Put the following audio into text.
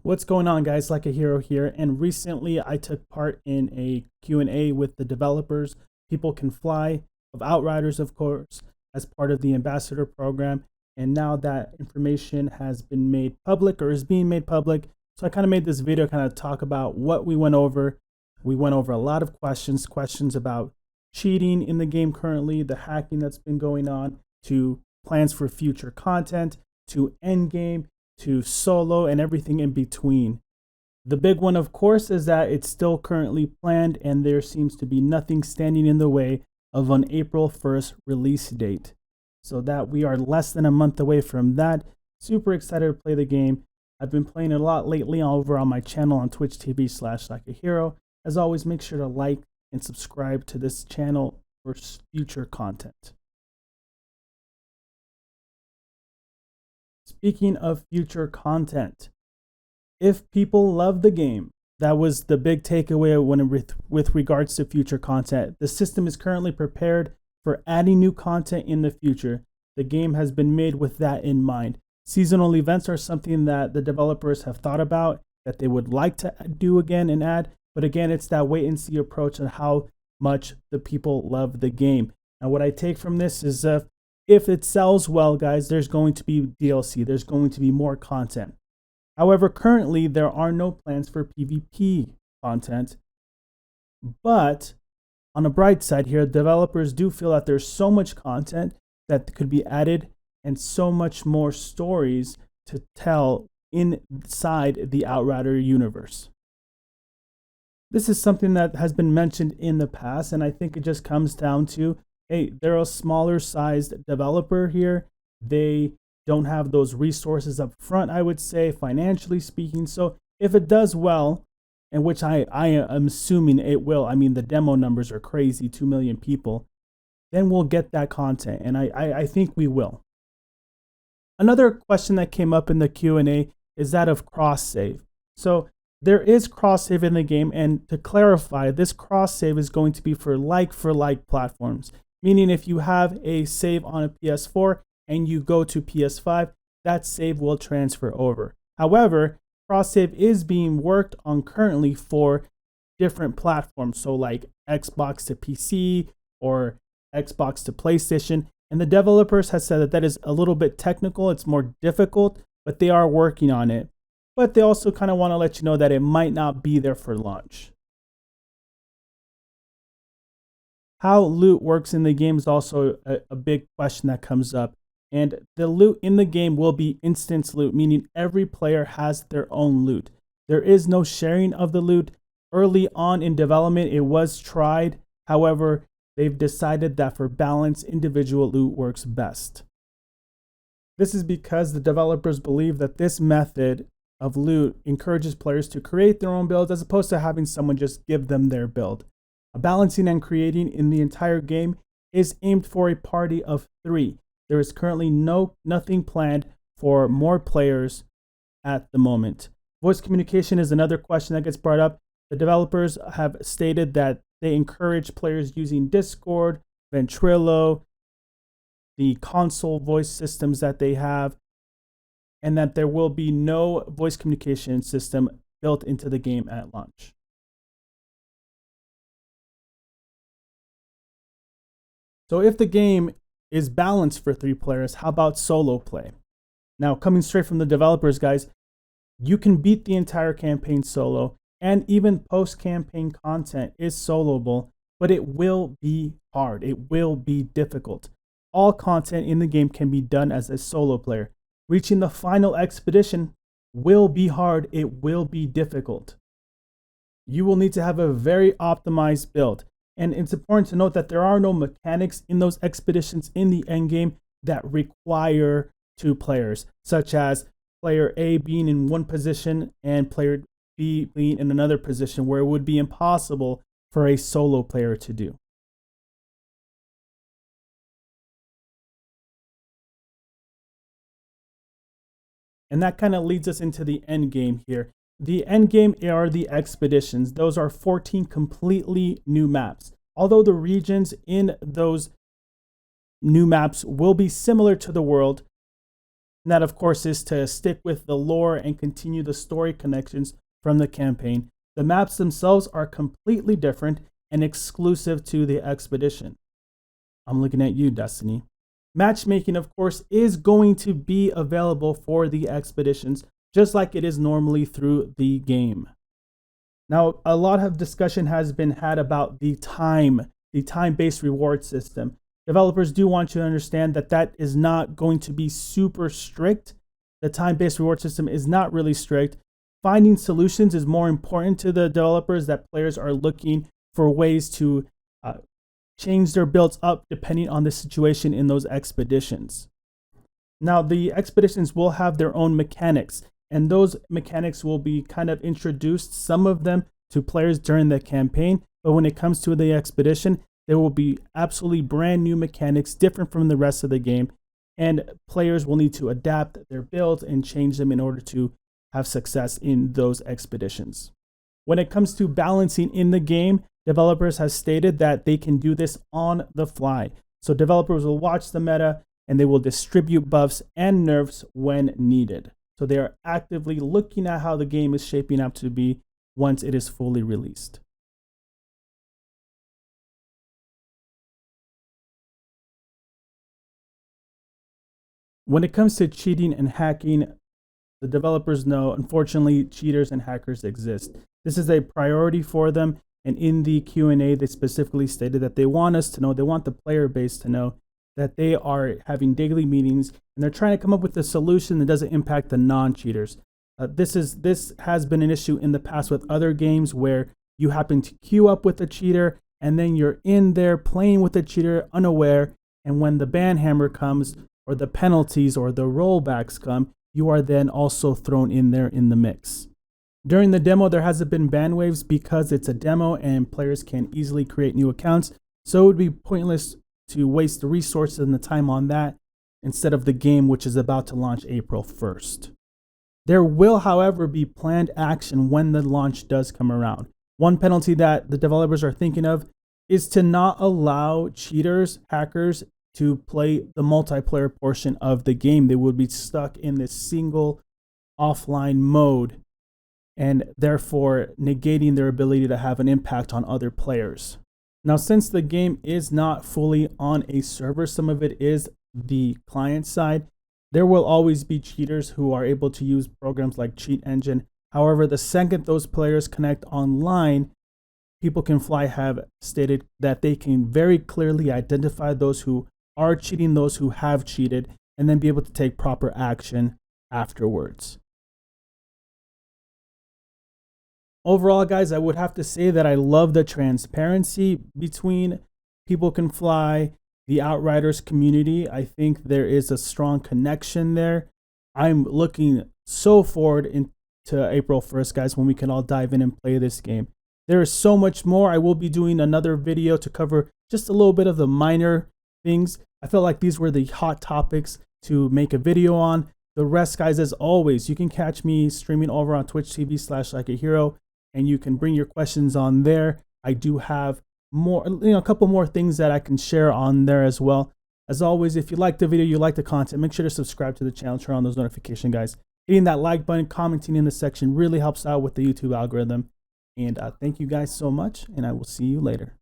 What's going on, guys? Like a Hero here, and recently I took part in a Q&A with the developers. People Can Fly of Outriders, of course, as part of the ambassador program. And now that information has been made public or is being made public, so I kind of made this video kind of talk about what we went over. We went over a lot of questions about cheating in the game currently, the hacking that's been going on, to plans for future content, to Endgame, to solo, and everything in between. The big one, of course, is that it's still currently planned and there seems to be nothing standing in the way of an April 1st release date. So that we are less than a month away from that. Super excited to play the game. I've been playing it a lot lately over on my channel on Twitch TV/LikeAHero. As always, make sure to like and subscribe to this channel for future content. Speaking of future content, if people love the game, that was the big takeaway with regards to future content. The system is currently prepared for adding new content in the future. The game has been made with that in mind. Seasonal events are something that the developers have thought about, that they would like to do again and add. But again, it's that wait and see approach on how much the people love the game. And what I take from this is if it sells well, guys, there's going to be DLC. There's going to be more content. However, currently, there are no plans for PvP content. But on a bright side here, developers do feel that there's so much content that could be added and so much more stories to tell inside the Outrider universe. This is something that has been mentioned in the past, and I think it just comes down to, hey, they're a smaller sized developer here. They don't have those resources up front, I would say, financially speaking. So if it does well, and which I am assuming it will, I mean, the demo numbers are crazy, 2 million people, then we'll get that content. And I think we will. Another question that came up in the Q&A is that of cross-save. So there is cross-save in the game. And to clarify, this cross-save is going to be for like platforms. Meaning if you have a save on a PS4 and you go to PS5, that save will transfer over. However, cross-save is being worked on currently for different platforms. So like Xbox to PC or Xbox to PlayStation. And the developers have said that that is a little bit technical. It's more difficult, but they are working on it. But they also kind of want to let you know that it might not be there for launch. How loot works in the game is also a big question that comes up. And the loot in the game will be instance loot, meaning every player has their own loot. There is no sharing of the loot. Early on in development, it was tried. However, they've decided that for balance, individual loot works best. This is because the developers believe that this method of loot encourages players to create their own builds as opposed to having someone just give them their build. Balancing and creating in the entire game is aimed for a party of 3. There is currently nothing planned for more players at the moment. Voice communication is another question that gets brought up. The developers have stated that they encourage players using Discord, Ventrilo, the console voice systems that they have, and that there will be no voice communication system built into the game at launch. So if the game is balanced for 3 players, how about solo play? Now, coming straight from the developers, guys, you can beat the entire campaign solo, and even post-campaign content is soloable, but it will be hard. It will be difficult. All content in the game can be done as a solo player. Reaching the final expedition will be hard. It will be difficult. You will need to have a very optimized build. And it's important to note that there are no mechanics in those expeditions in the endgame that require 2 players, such as player A being in one position and player B being in another position, where it would be impossible for a solo player to do. And that kind of leads us into the end game here. The end game are the expeditions. Those are 14 completely new maps. Although the regions in those new maps will be similar to the world, And that, of course, is to stick with the lore and continue the story connections from the campaign. The maps themselves are completely different and exclusive to the expedition. I'm looking at you, Destiny. Matchmaking, of course, is going to be available for the expeditions, just like it is normally through the game. Now, a lot of discussion has been had about the time-based reward system. Developers do want you to understand that that is not going to be super strict. The time-based reward system is not really strict. Finding solutions is more important to the developers, that players are looking for ways to change their builds up depending on the situation in those expeditions. Now, the expeditions will have their own mechanics, and those mechanics will be kind of introduced, some of them, to players during the campaign. But when it comes to the expedition, there will be absolutely brand new mechanics different from the rest of the game, and players will need to adapt their builds and change them in order to have success in those expeditions. When it comes to balancing in the game, developers have stated that they can do this on the fly. So developers will watch the meta and they will distribute buffs and nerfs when needed. So they are actively looking at how the game is shaping up to be once it is fully released. When it comes to cheating and hacking, the developers know, unfortunately, cheaters and hackers exist. This is a priority for them, and in the Q&A, they specifically stated that they want us to know, they want the player base to know that they are having daily meetings and they're trying to come up with a solution that doesn't impact the non-cheaters. This has been an issue in the past with other games where you happen to queue up with a cheater and then you're in there playing with a cheater unaware, and when the ban hammer comes or the penalties or the rollbacks come, you are then also thrown in there in the mix. During the demo, there hasn't been ban waves because it's a demo and players can easily create new accounts. So it would be pointless to waste the resources and the time on that instead of the game, which is about to launch April 1st. There will, however, be planned action when the launch does come around. One penalty that the developers are thinking of is to not allow cheaters, hackers, to play the multiplayer portion of the game. They would be stuck in this single offline mode and therefore negating their ability to have an impact on other players. Now, since the game is not fully on a server, some of it is the client side, there will always be cheaters who are able to use programs like Cheat Engine. However, the second those players connect online, People Can Fly have stated that they can very clearly identify those who are cheating, those who have cheated, and then be able to take proper action afterwards. Overall, guys, I would have to say that I love the transparency between People Can Fly, the Outriders community. I think there is a strong connection there. I'm looking so forward into April 1st, guys, when we can all dive in and play this game. There is so much more. I will be doing another video to cover just a little bit of the minor things. I felt like these were the hot topics to make a video on. The rest, guys, as always, you can catch me streaming over on Twitch TV/LikeAHero, and you can bring your questions on there. I do have more, a couple more things that I can share on there as well. As always, if you like the video, you like the content, make sure to subscribe to the channel, turn on those notifications, guys. Hitting that like button, commenting in the section really helps out with the YouTube algorithm. And thank you guys so much, and I will see you later.